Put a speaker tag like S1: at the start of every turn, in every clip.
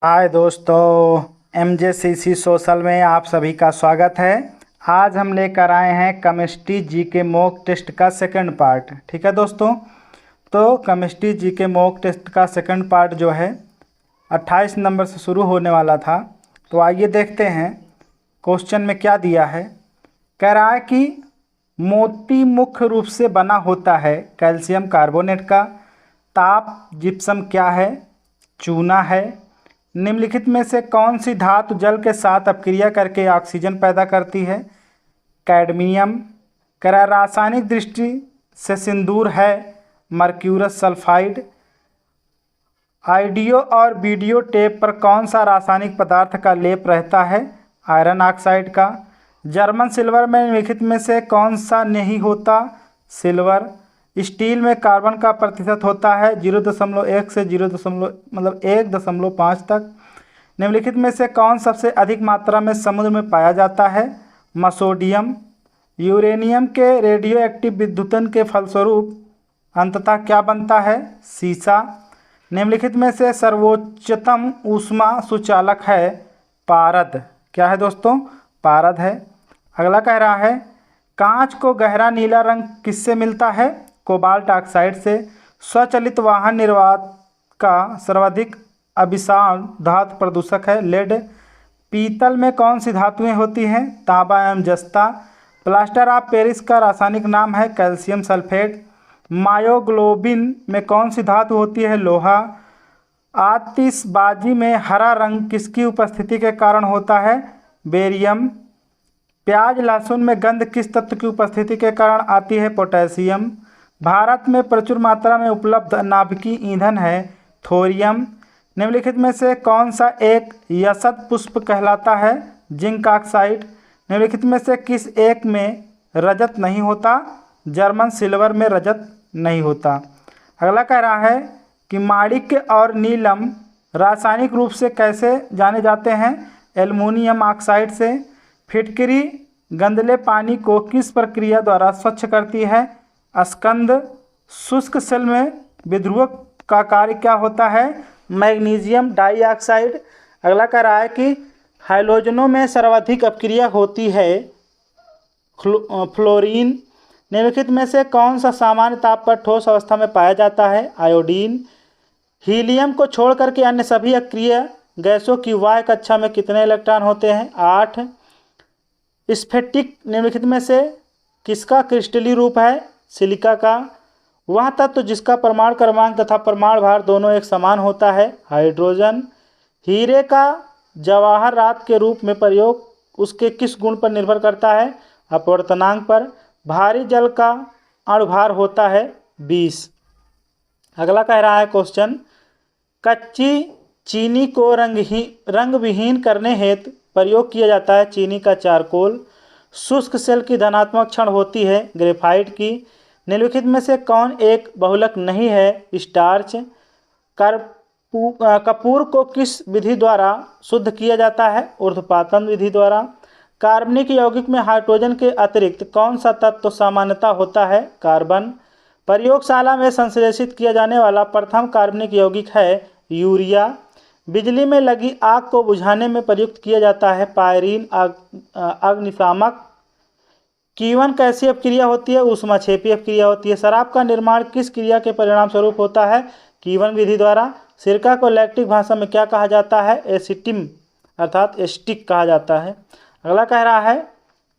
S1: हाय दोस्तों, MJCC social में आप सभी का स्वागत है। आज हम लेकर आए हैं केमिस्ट्री जीके मॉक टेस्ट का सेकंड पार्ट। ठीक है दोस्तों, तो केमिस्ट्री जीके मॉक टेस्ट का सेकंड पार्ट जो है 28 नंबर से शुरू होने वाला था। तो आइए देखते हैं क्वेश्चन में क्या दिया है। कह रहा है कि मोती मुख्य रूप से बना होता है कैल्शियम कार्बोनेट का। ताप जिप्सम क्या है? चूना है। निम्नलिखित में से कौन सी धातु जल के साथ अपक्रिया करके ऑक्सीजन पैदा करती है? कैडमियम। कह रासायनिक दृष्टि से सिंदूर है मर्क्यूरस सल्फाइड। ऑडियो और वीडियो टेप पर कौन सा रासायनिक पदार्थ का लेप रहता है? आयरन ऑक्साइड का। जर्मन सिल्वर में निम्नलिखित में से कौन सा नहीं होता? सिल्वर। स्टील में कार्बन का प्रतिशत होता है 0.1 से 1.5 तक। निम्नलिखित में से कौन सबसे अधिक मात्रा में समुद्र में पाया जाता है? मसोडियम। यूरेनियम के रेडियो एक्टिव विद्युतन के फलस्वरूप अंततः क्या बनता है? सीसा। निम्नलिखित में से सर्वोच्चतम ऊष्मा सुचालक है? पारद। क्या है दोस्तों? पारद है। अगला कह रहा है कांच को गहरा नीला रंग किससे मिलता है? कोबाल्ट ऑक्साइड से। स्वचालित वाहन निर्वात का सर्वाधिक अभिसार धातु प्रदूषक है? लेड। पीतल में कौन सी धातुएं होती हैं? तांबा एवं जस्ता। प्लास्टर ऑफ पेरिस का रासायनिक नाम है कैल्शियम सल्फेट। मायोग्लोबिन में कौन सी धातु होती है? लोहा। आतिशबाजी में हरा रंग किसकी उपस्थिति के कारण होता है? बेरियम। प्याज लहसुन में गंध किस तत्व की उपस्थिति के कारण आती है? पोटेशियम। भारत में प्रचुर मात्रा में उपलब्ध नाभिकीय ईंधन है? थोरियम। निम्नलिखित में से कौन सा एक यशत पुष्प कहलाता है? Zinc oxide. निम्नलिखित में से किस एक में रजत नहीं होता? जर्मन सिल्वर में रजत नहीं होता। अगला कह रहा है कि माणिक्य और नीलम रासायनिक रूप से कैसे जाने जाते हैं? एल्युमिनियम ऑक्साइड से। फिटकरी गंदले पानी को किस प्रक्रिया द्वारा स्वच्छ करती है? स्कंद। शुष्क सेल में विध्रुवक का कार्य क्या होता है? Magnesium dioxide. अगला कह रहा है कि हाइड्रोजनों में सर्वाधिक अपक्रिया होती है फ्लोरीन। निम्नलिखित में से कौन सा सामान्य ताप पर ठोस अवस्था में पाया जाता है? आयोडीन। हीलियम को छोड़कर के अन्य सभी अक्रिय गैसों की वाह्य कक्षा में कितने इलेक्ट्रॉन होते हैं? 8। स्फटिक निम्नलिखित में से किसका क्रिस्टलीय रूप है? सिलिका का। वह तत्व जिसका परमाणु क्रमांक तथा परमाणु भार दोनों एक समान होता है? हाइड्रोजन। हीरे का जवाहरात के रूप में प्रयोग उसके किस गुण पर निर्भर करता है? अपवर्तनांक पर। भारी जल का अणुभार होता है 20। अगला कह रहा है क्वेश्चन कच्ची चीनी को रंग विहीन करने हेतु प्रयोग किया जाता है? चीनी का चारकोल। शुष्क सेल की धनात्मक क्षण होती है? ग्रेफाइट की। निम्नलिखित में से कौन एक बहुलक नहीं है? स्टार्च। कपूर को किस विधि द्वारा शुद्ध किया जाता है? ऊर्ध्वपातन विधि द्वारा। कार्बनिक यौगिक में हाइड्रोजन के अतिरिक्त कौन सा तत्व सामान्यता होता है? कार्बन। प्रयोगशाला में संश्लेषित किया जाने वाला प्रथम कार्बनिक यौगिक है यूरिया। बिजली में लगी आग को बुझाने में प्रयुक्त किया जाता है पायरीन अग्निशामक। कीवन कैसी अपक्रिया होती है? ऊष्माक्षेपी अपक्रिया होती है। शराब का निर्माण किस क्रिया के परिणाम स्वरूप होता है? कीवन विधि द्वारा। सिरका को लैक्टिक भाषा में क्या कहा जाता है? एसिटिम अर्थात एस्टिक कहा जाता है। अगला कह रहा है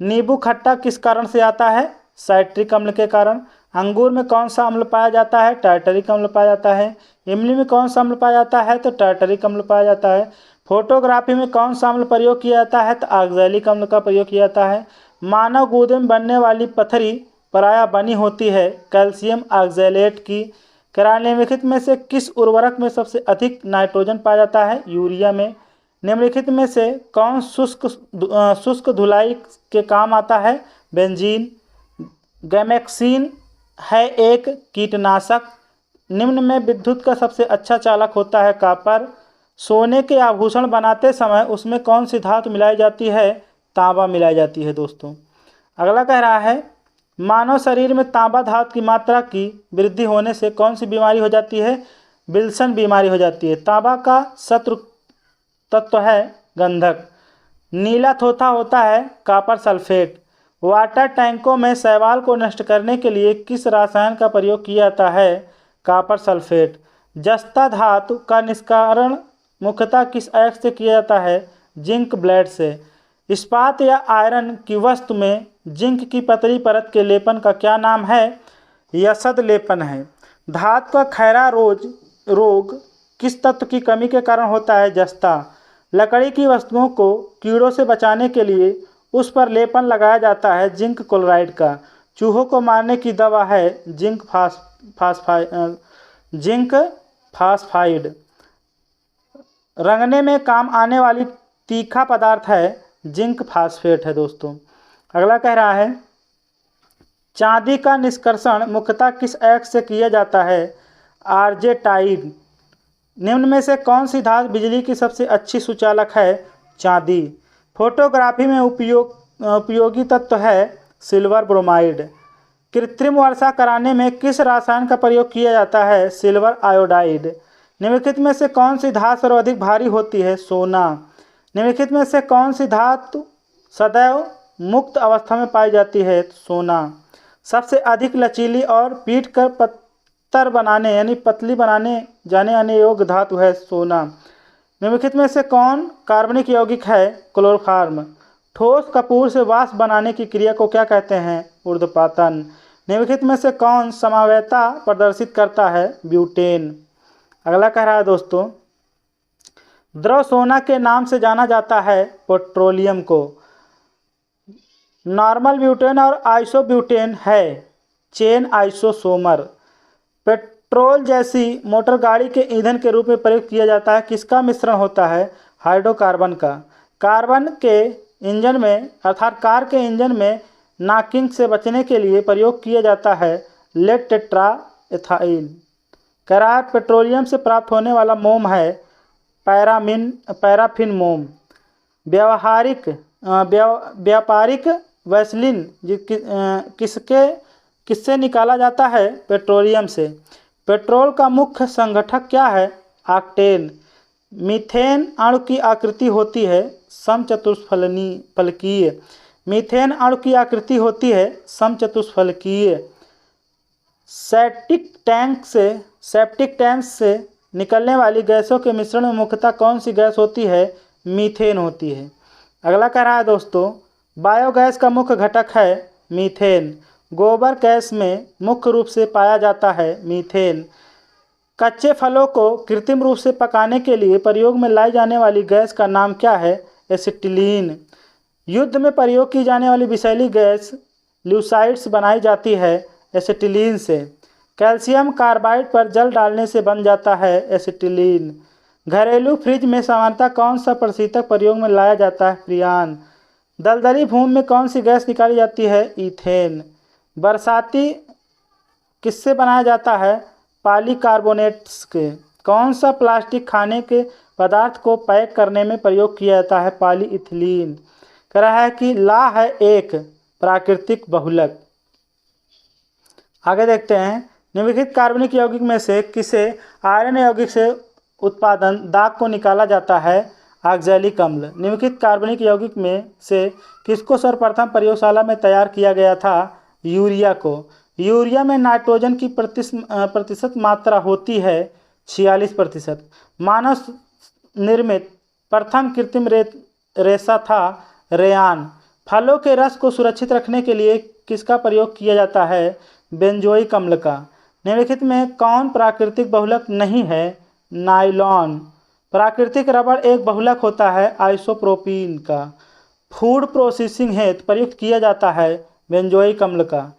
S1: नींबू खट्टा किस कारण से आता है? साइट्रिक अम्ल के कारण। अंगूर में कौन सा अम्ल पाया जाता है? टार्टरिक अम्ल पाया जाता है। इमली में कौन सा अम्ल पाया जाता है? तो टार्टरिक अम्ल पाया जाता है। फोटोग्राफी में कौन सा अम्ल प्रयोग किया जाता है? तो ऑक्सैलिक अम्ल का प्रयोग किया जाता है। मानव गूदे में बनने वाली पथरी प्रायः बनी होती है कैल्शियम ऑक्सैलेट की। निम्नलिखित में से किस उर्वरक में सबसे अधिक नाइट्रोजन पाया जाता है? यूरिया में। निम्नलिखित में से कौन शुष्क धुलाई के काम आता है? बेंजीन। गैमेक्सिन है एक कीटनाशक। निम्न में विद्युत का सबसे अच्छा चालक होता है कॉपर। सोने के आभूषण बनाते समय उसमें कौन सी धातु मिलाई जाती है? तांबा मिलाई जाती है दोस्तों। अगला कह रहा है मानव शरीर में तांबा धातु की मात्रा की वृद्धि होने से कौन सी बीमारी हो जाती है? विल्सन बीमारी हो जाती है। तांबा का शत्रु तत्व है गंधक। नीला थोथा होता है कॉपर सल्फेट। वाटर टैंकों में शैवाल को नष्ट करने के लिए किस रसायन का प्रयोग किया जाता है? Copper sulphate. जस्ता धातु का निष्कारण मुख्यतः किस अयस्क से किया जाता है? जिंक ब्लेड से। इस्पात या आयरन की वस्तु में जिंक की पतली परत के लेपन का क्या नाम है? यसद लेपन है। धातु का खैरा रोग किस तत्व की कमी के कारण होता है? जस्ता। लकड़ी की वस्तुओं को कीड़ों से बचाने के लिए उस पर लेपन लगाया जाता है जिंक क्लोराइड का। चूहों को मारने की दवा है जिंक फास्फाइड। रंगने में काम आने वाली तीखा पदार्थ है जिंक फास्फेट है दोस्तों। अगला कह रहा है चांदी का निष्कर्षण मुख्यतः किस अयस्क से किया जाता है? आर्जेटाइड। निम्न में से कौन सी धातु बिजली की सबसे अच्छी सुचालक है? चांदी। फोटोग्राफी में उपयोगी तत्व है सिल्वर ब्रोमाइड। कृत्रिम वर्षा कराने में किस रसायन का प्रयोग किया जाता है? Silver iodide. निम्नलिखित में से कौन सी धातु सर्वाधिक भारी होती है? सोना। निम्नलिखित में से कौन सी धातु सदैव मुक्त अवस्था में पाई जाती है? सोना। सबसे अधिक लचीली और पीट कर पत्तर बनाने यानी पतली बनाने जाने आने योग्य धातु है सोना। निम्नलिखित में से कौन कार्बनिक यौगिक है? क्लोरोफॉर्म। ठोस कपूर से वाष्प बनाने की क्रिया को क्या कहते हैं? ऊर्ध्वपातन। निम्नलिखित में से कौन समवायता प्रदर्शित करता है? ब्यूटेन। अगला कह रहा है दोस्तों द्रव सोना के नाम से जाना जाता है पेट्रोलियम को। नॉर्मल ब्यूटेन और आइसोब्यूटेन है चेन आइसोसोमर। पेट्रोल जैसी मोटर गाड़ी के ईंधन के रूप में प्रयोग किया जाता है किसका मिश्रण होता है? हाइड्रोकार्बन का। कार्बन के इंजन में अर्थात कार के इंजन में नॉकिंग से बचने के लिए प्रयोग किया जाता है लेड टेट्रा एथाइल। कह रहा है पेट्रोलियम से प्राप्त होने वाला मोम है पैराफिन मोम। व्यापारिक वैसलीन किससे निकाला जाता है? पेट्रोलियम से। पेट्रोल का मुख्य संगठक क्या है? ऑक्टेन। मीथेन अणु की आकृति होती है समचतुष्फलकीय। मीथेन अणु की आकृति होती है समचतुष्फलकीय। सेप्टिक टैंक से निकलने वाली गैसों के मिश्रण में मुख्यतः कौन सी गैस होती है? मीथेन होती है। अगला कह रहा है दोस्तों बायोगैस का मुख्य घटक है मीथेन। गोबर गैस में मुख्य रूप से पाया जाता है मीथेन। कच्चे फलों को कृत्रिम रूप से पकाने के लिए प्रयोग में लाई जाने वाली गैस का नाम क्या है? एसिटिलीन। युद्ध में प्रयोग की जाने वाली विषैली गैस ल्यूसाइड्स बनाई जाती है एसिटिलीन से। कैल्शियम कार्बाइड पर जल डालने से बन जाता है एसिटिलीन। घरेलू फ्रिज में सामान्यतः कौन सा प्रशीतक प्रयोग में लाया जाता है? फ्रियान। दलदली भूमि में कौन सी गैस निकाली जाती है? ईथेन। बरसाती किससे बनाया जाता है? पॉलीकार्बोनेट्स के। कौन सा प्लास्टिक खाने के पदार्थ को पैक करने में प्रयोग किया जाता है? पॉलीइथिलीन। कह रहा है कि ला है एक प्राकृतिक बहुलक। आगे देखते हैं निम्नलिखित कार्बनिक यौगिक में से किसे आयरन यौगिक से उत्पादन दाग को निकाला जाता है? ऑक्जेलिक अम्ल। निम्नलिखित कार्बनिक यौगिक में से किसको सर्वप्रथम प्रयोगशाला में तैयार किया गया था? यूरिया को। यूरिया में नाइट्रोजन की प्रतिशत मात्रा होती है 46%। मानव निर्मित प्रथम कृत्रिम रेशा था रेयान। फलों के रस को सुरक्षित रखने के लिए किसका प्रयोग किया जाता है? बेंजोइक अम्ल का। निम्नलिखित में कौन प्राकृतिक बहुलक नहीं है? नायलॉन। प्राकृतिक रबड़ एक बहुलक होता है आइसोप्रोपीन का। फूड प्रोसेसिंग हेतु प्रयुक्त किया जाता है बेंजोइक अम्ल का।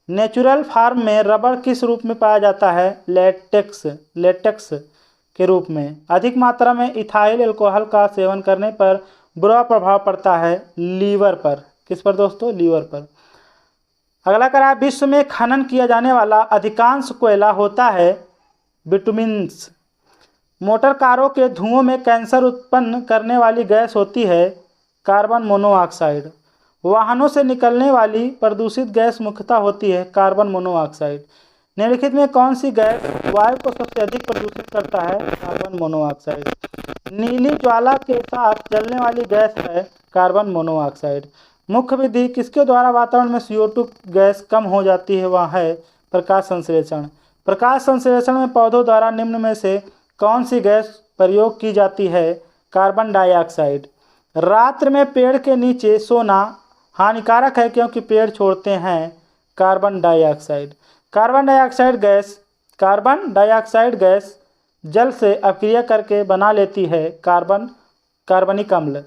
S1: नेचुरल फार्म में रबड़ किस रूप में पाया जाता है? लेटेक्स के रूप में। अधिक मात्रा में इथाइल अल्कोहल का सेवन करने पर बुरा प्रभाव पड़ता है लीवर पर। किस पर दोस्तों? लीवर पर। अगला करा विश्व में खनन किया जाने वाला अधिकांश कोयला होता है बिटुमिन्स। मोटर कारों के धुओं में कैंसर उत्पन्न करने वाली गैस होती है कार्बन मोनोऑक्साइड। वाहनों से निकलने वाली प्रदूषित गैस मुख्यतः होती है कार्बन मोनोऑक्साइड। निम्नलिखित में कौन सी गैस वायु को सबसे अधिक प्रदूषित करता है? Carbon monoxide. नीली ज्वाला के साथ जलने वाली गैस है कार्बन मोनोऑक्साइड। मुख्य विधि किसके द्वारा वातावरण में CO2 गैस कम हो जाती है? वह है प्रकाश संश्लेषण। प्रकाश संश्लेषण में पौधों द्वारा निम्न में से कौन सी गैस प्रयोग की जाती है? Carbon dioxide. रात्र में पेड़ के नीचे सोना हानिकारक है क्योंकि पेड़ छोड़ते हैं carbon dioxide. Carbon dioxide gas जल से अपक्रिया करके बना लेती है कार्बनिक अम्ल।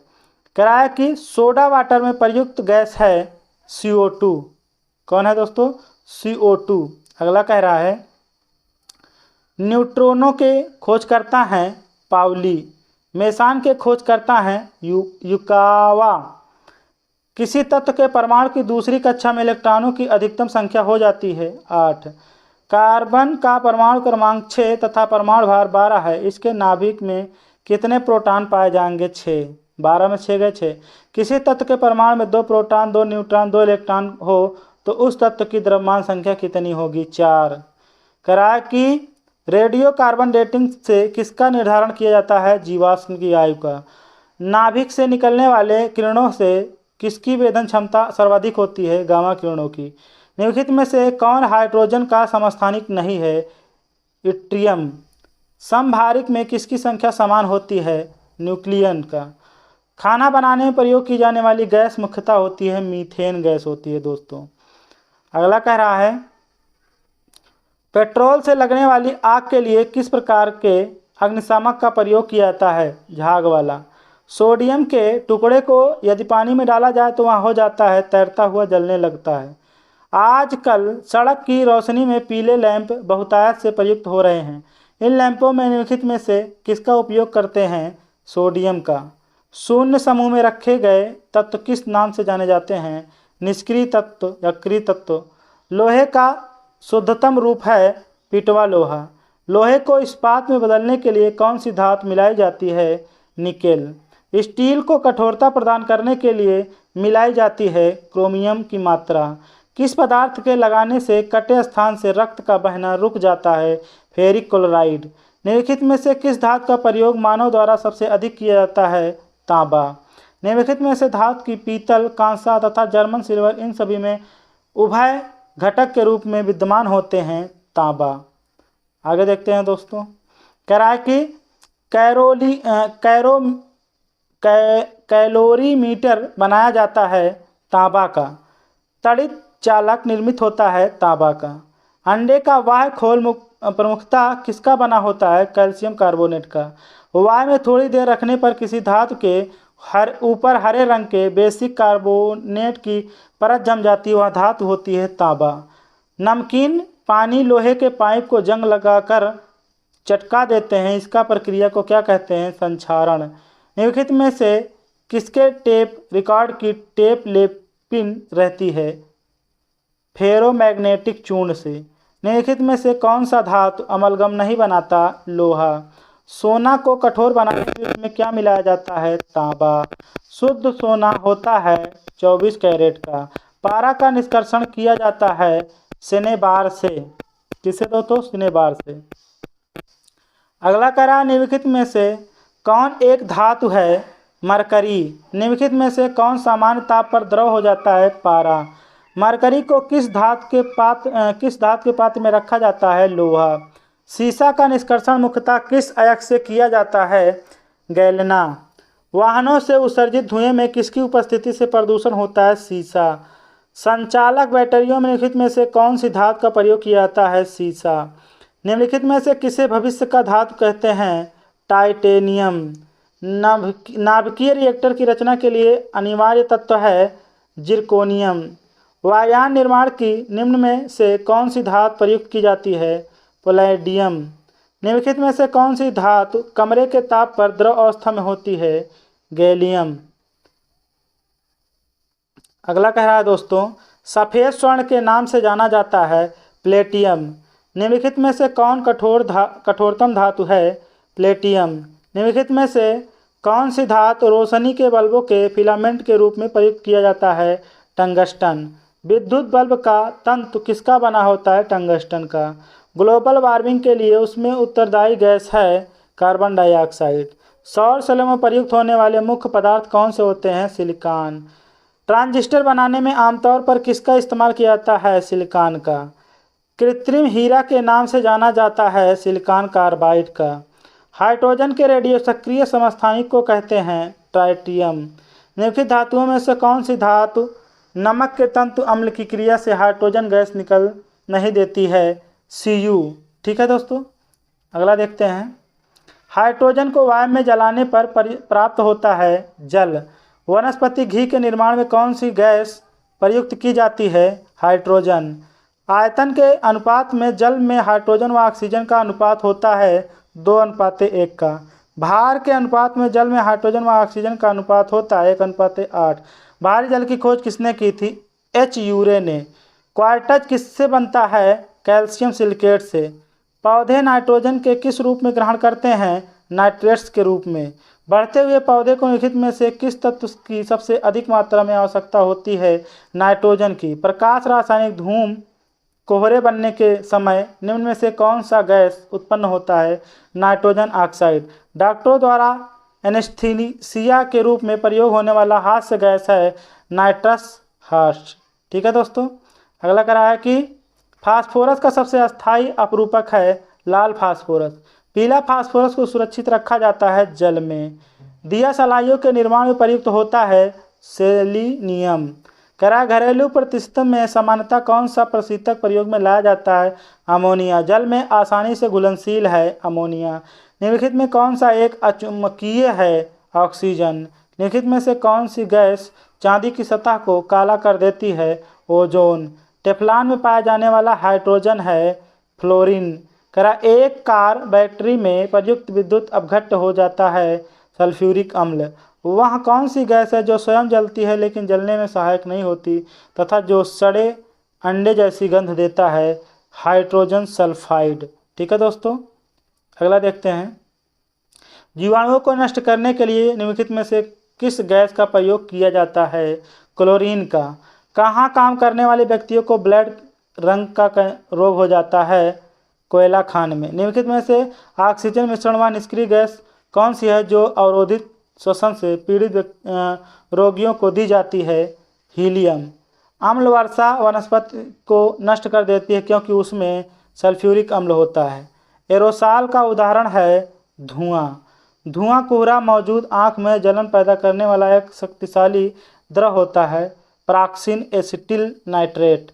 S1: कराया कि सोडा वाटर में प्रयुक्त गैस है CO2। कौन है दोस्तों? CO2। अगला कह रहा है न्यूट्रॉनों के खोजकर्ता हैं पाउली। मेसान के खोजकर्ता हैं युकावा। किसी तत्व के परमाणु की दूसरी कक्षा में इलेक्ट्रॉनों की अधिकतम संख्या हो जाती है 8। कार्बन का परमाणु क्रमांक 6 तथा परमाणु भार 12 है। इसके नाभिक में कितने प्रोटॉन पाए जाएंगे? 6। 12 में 6 गए 6। किसी तत्व के परमाणु में 2 प्रोटॉन 2 न्यूट्रॉन 2 इलेक्ट्रॉन हो तो उस तत्व की द्रव्यमान संख्या कितनी होगी? 4। कराया कि रेडियो कार्बन डेटिंग से किसका निर्धारण किया जाता है? जीवाश्म की आयु का। नाभिक से निकलने वाले किरणों से किसकी वेधन क्षमता सर्वाधिक होती है? गामा किरणों की। निम्नलिखित में से कौन हाइड्रोजन का समस्थानिक नहीं है? इट्रियम। समभारिक में किसकी संख्या समान होती है? न्यूक्लियन का। खाना बनाने में प्रयोग की जाने वाली गैस मुख्यतः होती है मीथेन गैस होती है दोस्तों। अगला कह रहा है पेट्रोल से लगने वाली आग के लिए किस प्रकार के अग्निशामक का प्रयोग किया जाता है? झाग वाला। सोडियम के टुकड़े को यदि पानी में डाला जाए तो वहाँ हो जाता है तैरता हुआ जलने लगता है। आजकल सड़क की रोशनी में पीले लैंप बहुतायत से प्रयुक्त हो रहे हैं। इन लैंपों में निम्नलिखित में से किसका उपयोग करते हैं? सोडियम का। शून्य समूह में रखे गए तत्व किस नाम से जाने जाते हैं? निष्क्रिय तत्व या क्रिय तत्व। लोहे का शुद्धतम रूप है पिटवा लोहा। लोहे को इस्पात में बदलने के लिए कौन सी धातु मिलाई जाती है? निकेल। स्टील को कठोरता प्रदान करने के लिए मिलाई जाती है क्रोमियम की मात्रा। किस पदार्थ के लगाने से कटे स्थान से रक्त का बहना रुक जाता है? Ferric chloride. निम्नलिखित में से किस धातु का प्रयोग मानव द्वारा सबसे अधिक किया जाता है? तांबा। निम्नलिखित में से धातु की पीतल, कांसा तथा जर्मन सिल्वर इन सभी में उभय घटक के रूप में विद्यमान होते हैं तांबा। आगे देखते हैं दोस्तों। कह रहा है कि कैलोरीमीटर बनाया जाता है तांबा का। तड़ित चालक निर्मित होता है तांबा का। अंडे का बाह्य खोल प्रमुखतः किसका बना होता है? कैल्शियम कार्बोनेट का। वायु में थोड़ी देर रखने पर किसी धातु के ऊपर हरे रंग के बेसिक कार्बोनेट की परत जम जाती है, वह धातु होती है तांबा। नमकीन पानी लोहे के पाइप को जंग लगाकर चटका देते हैं, इसका प्रक्रिया को क्या कहते हैं? संक्षारण। निम्नलिखित में से किसके टेप रिकॉर्ड की टेप लेपिन रहती है? फेरोमैग्नेटिक चूर्ण से। निम्नलिखित में से कौन सा धातु अमलगम नहीं बनाता? लोहा। सोना को कठोर बनाने के लिए इसमें क्या मिलाया जाता है? तांबा। शुद्ध सोना होता है 24 कैरेट का। पारा का निष्कर्षण किया जाता है सिनेबार से। किससे दोस्तों? सिनेबार से। अगला करा निम्नलिखित में से कौन एक धातु है? मरकरी। निम्नलिखित में से कौन सामान्य ताप पर द्रव हो जाता है? पारा। मरकरी को किस धातु के पात्र में रखा जाता है? लोहा। सीसा का निष्कर्षण मुख्यतः किस अयस्क से किया जाता है? गैलेना। वाहनों से उत्सर्जित धुएं में किसकी उपस्थिति से प्रदूषण होता है? सीसा। संचालक बैटरियों में निम्नलिखित में से कौन सी धातु का प्रयोग किया जाता है? सीसा। निम्नलिखित में से किसे भविष्य का धातु कहते हैं? टाइटेनियम। नाभिकीय रिएक्टर की रचना के लिए अनिवार्य तत्व है जिरकोनियम। वायुयान निर्माण की निम्न में से कौन सी धातु प्रयुक्त की जाती है? पैलेडियम। निम्नलिखित में से कौन सी धातु कमरे के ताप पर द्रव अवस्था में होती है? गैलियम। अगला कह रहा है दोस्तों सफ़ेद स्वर्ण के नाम से जाना जाता है प्लेटियम। निम्नलिखित में से कौन कठोरतम धातु है? प्लेटियम। निम्नलिखित में से कौन सी धातु रोशनी के बल्बों के फिलामेंट के रूप में प्रयुक्त किया जाता है? टंगस्टन। विद्युत बल्ब का तंतु किसका बना होता है? टंगस्टन का। ग्लोबल वार्मिंग के लिए उसमें उत्तरदायी गैस है कार्बन डाइऑक्साइड। सौर सेलों में प्रयुक्त होने वाले मुख्य पदार्थ कौन से होते हैं? सिलिकॉन। ट्रांजिस्टर बनाने में आमतौर पर किसका इस्तेमाल किया जाता है? सिलिकॉन का। कृत्रिम हीरा के नाम से जाना जाता है? सिलिकॉन कार्बाइड का। हाइड्रोजन के रेडियो सक्रिय समस्थानिक को कहते हैं? ट्राइटियम। निम्नलिखित धातुओं में से कौन सी धातु नमक के तंतु अम्ल की क्रिया से हाइड्रोजन गैस निकल नहीं देती है? Cu। ठीक है दोस्तों, अगला देखते हैं। हाइड्रोजन को वायु में जलाने पर प्राप्त होता है जल। वनस्पति घी के निर्माण में कौन सी गैस प्रयुक्त की जाती है? हाइड्रोजन। आयतन के अनुपात में जल में हाइड्रोजन व ऑक्सीजन का अनुपात होता है 2:1 का। भार के अनुपात में जल में हाइड्रोजन व ऑक्सीजन का अनुपात होता है 1:8। भारी जल की खोज किसने की थी? H. यूरे ने। क्वार्टज किससे बनता है? कैल्शियम सिलिकेट से। पौधे नाइट्रोजन के किस रूप में ग्रहण करते हैं? नाइट्रेट्स के रूप में। बढ़ते हुए पौधे को निम्नलिखित में से किस तत्व की सबसे अधिक मात्रा में आवश्यकता होती है? नाइट्रोजन की। प्रकाश रासायनिक धूम कोहरे बनने के समय निम्न में से कौन सा गैस उत्पन्न होता है? Nitrogen oxide. डॉक्टरों द्वारा एनेस्थीसिया के रूप में प्रयोग होने वाला हास्य गैस है नाइट्रस हार्श। ठीक है दोस्तों, अगला कह रहा है कि फास्फोरस का सबसे अस्थायी अपरूपक है लाल फास्फोरस। पीला फास्फोरस को सुरक्षित रखा जाता है जल में। दिया सलाइयों के निर्माण में प्रयुक्त होता है सेलिनियम। कह रहा है घरेलू प्रतिष्ठित में सामान्यतः कौन सा प्रशीतक प्रयोग में लाया जाता है? अमोनिया। जल में आसानी से घुलनशील है अमोनिया। निम्नलिखित में कौन सा एक अचुंबकीय है? ऑक्सीजन। निम्नलिखित में से कौन सी गैस चांदी की सतह को काला कर देती है? ओजोन। टेफ्लॉन में पाया जाने वाला हाइड्रोजन है फ्लोरीन। करा एक कार बैटरी में प्रयुक्त विद्युत अपघट्ट हो जाता है सल्फ्यूरिक अम्ल। वह कौन सी गैस है जो स्वयं जलती है लेकिन जलने में सहायक नहीं होती तथा जो सड़े अंडे जैसी गंध देता है? Hydrogen sulphide. ठीक है दोस्तों, अगला देखते हैं। जीवाणुओं को नष्ट करने के लिए निम्नलिखित में से किस गैस का प्रयोग किया जाता है? क्लोरीन का। कहाँ काम करने वाले व्यक्तियों को ब्लड रंग का रोग हो जाता है? कोयला खान में। निम्नलिखित में से ऑक्सीजन मिश्रण व निष्क्रिय गैस कौन सी है जो अवरोधित श्वसन से पीड़ित रोगियों को दी जाती है? हीलियम। अम्ल वर्षा वनस्पति को नष्ट कर देती है क्योंकि उसमें सल्फ्यूरिक अम्ल होता है। एरोसॉल का उदाहरण है धुआं। धुआं कोहरा मौजूद आँख में जलन पैदा करने वाला एक शक्तिशाली द्रव होता है पराक्सिन एसिटिल नाइट्रेट।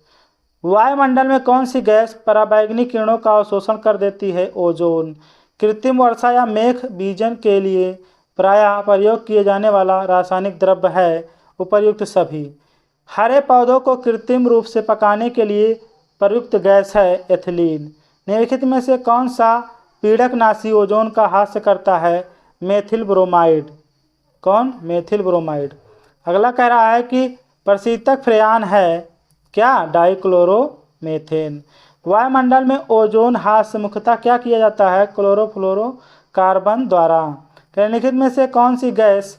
S1: वायुमंडल में कौन सी गैस पराबैंगनी किरणों का अवशोषण कर देती है? ओजोन। कृत्रिम वर्षा या मेघ बीजन के लिए प्रायः प्रयोग किए जाने वाला रासायनिक द्रव्य है उपर्युक्त सभी। हरे पौधों को कृत्रिम रूप से पकाने के लिए प्रयुक्त गैस है एथिलीन। निम्नलिखित में से कौन सा पीड़कनाशी ओजोन का हास्य करता है? Methyl bromide. कौन? Methyl bromide. अगला कह रहा है कि प्रशीतक फ्रेयान है क्या? डाइक्लोरोमेथेन। वायुमंडल में ओजोन हास्य मुख्यतः क्या किया जाता है? क्लोरोफ्लोरोकार्बन द्वारा। निम्नलिखित में से कौन सी गैस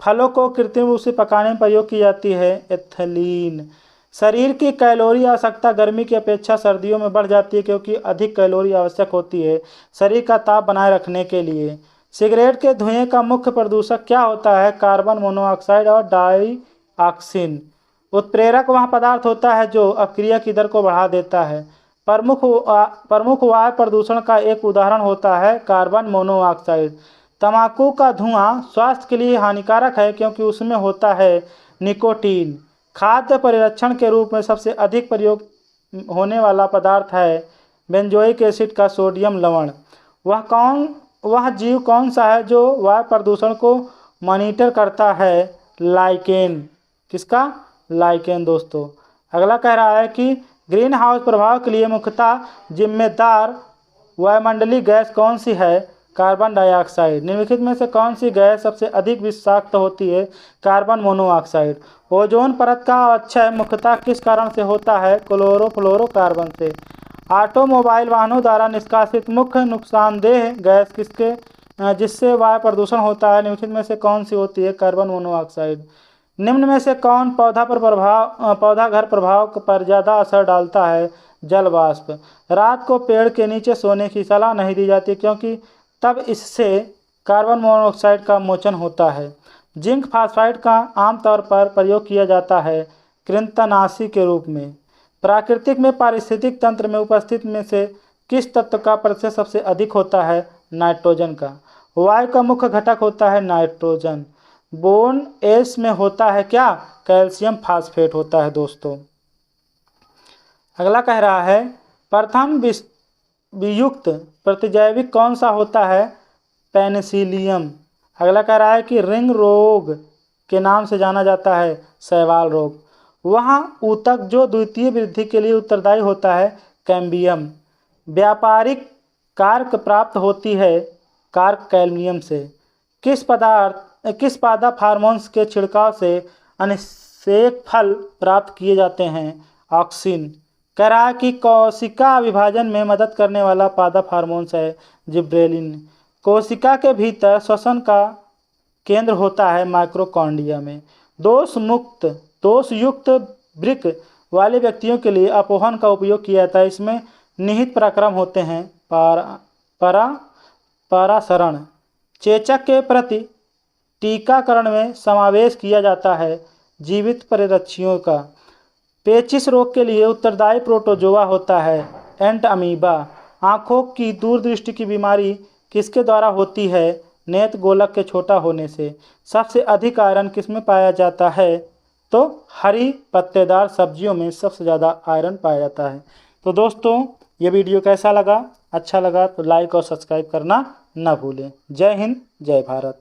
S1: फलों को कृत्रिम रूप से पकाने में प्रयोग की जाती है? एथिलीन। शरीर की कैलोरी आवश्यकता गर्मी की अपेक्षा सर्दियों में बढ़ जाती है क्योंकि अधिक कैलोरी आवश्यक होती है शरीर का ताप बनाए रखने के लिए। सिगरेट के धुएं का मुख्य प्रदूषक क्या होता है? कार्बन मोनोऑक्साइड और डाइऑक्सिन। उत्प्रेरक वह पदार्थ होता है जो अपक्रिया की दर को बढ़ा देता है। प्रमुख वायु प्रदूषण का एक उदाहरण होता है कार्बन मोनोऑक्साइड। तंबाकू का धुआं स्वास्थ्य के लिए हानिकारक है क्योंकि उसमें होता है निकोटीन। खाद्य परिरक्षण के रूप में सबसे अधिक प्रयोग होने वाला पदार्थ है बेंजोइक एसिड का सोडियम लवण। वह जीव कौन सा है जो वायु प्रदूषण को मॉनिटर करता है? लाइकेन। किसका? लाइकेन दोस्तों। अगला कह रहा है कि ग्रीन हाउस प्रभाव के लिए मुख्यतः जिम्मेदार वायुमंडलीय गैस कौन सी है? Carbon dioxide. निम्नलिखित में से कौन सी गैस सबसे अधिक विषाक्त होती है? Carbon monoxide. ओजोन परत का अवक्षय मुख्यतः किस कारण से होता है? क्लोरोफ्लोरोकार्बन से। ऑटोमोबाइल वाहनों द्वारा निष्कासित मुख्य नुकसानदेह गैस जिससे वायु प्रदूषण होता है? निम्नलिखित में से कौन सी होती है? Carbon monoxide. निम्न में से कौन पौधा घर प्रभाव पर ज़्यादा असर डालता है? जल वाष्प। रात को पेड़ के नीचे सोने की सलाह नहीं दी जाती क्योंकि तब इससे कार्बन मोनोऑक्साइड का मोचन होता है। जिंक फास्फाइड का आमतौर पर प्रयोग किया जाता है कृंतकनाशी के रूप में। प्राकृतिक में पारिस्थितिक तंत्र में उपस्थित में से किस तत्व का प्रतिशत सबसे अधिक होता है? नाइट्रोजन का। वायु का मुख्य घटक होता है नाइट्रोजन। बोन एस में होता है क्या? कैल्शियम फास्फेट होता है दोस्तों। अगला कह रहा है प्रथम वियुक्त प्रतिजैविक कौन सा होता है? पेनिसिलियम। अगला कह रहा है कि रिंग रोग के नाम से जाना जाता है शैवाल रोग। वहाँ ऊतक जो द्वितीय वृद्धि के लिए उत्तरदायी होता है कैम्बियम। व्यापारिक कार्क प्राप्त होती है कार्क कैल्मियम से। किस पादप हार्मोन्स के छिड़काव से अनिषेक फल प्राप्त किए जाते हैं? ऑक्सिन। कह रहा है कि कोशिका विभाजन में मदद करने वाला पादप हार्मोन्स है जिब्रेलिन। कोशिका के भीतर श्वसन का केंद्र होता है माइक्रोकॉन्ड्रिया में। दोषयुक्त वृक्क वाले व्यक्तियों के लिए अपोहन का उपयोग किया जाता है। इसमें निहित पराक्रम होते हैं परासरण। चेचक के प्रति टीकाकरण में समावेश किया जाता है जीवित परिरक्षियों का। पेचिश रोग के लिए उत्तरदायी प्रोटोजोआ होता है एंट अमीबा। आँखों की दूरदृष्टि की बीमारी किसके द्वारा होती है? नेत्र गोलक के छोटा होने से। सबसे अधिक आयरन किसमें पाया जाता है? तो हरी पत्तेदार सब्जियों में सबसे ज़्यादा आयरन पाया जाता है। तो दोस्तों ये वीडियो कैसा लगा? अच्छा लगा तो लाइक और सब्सक्राइब करना न भूलें। जय हिंद, जय भारत।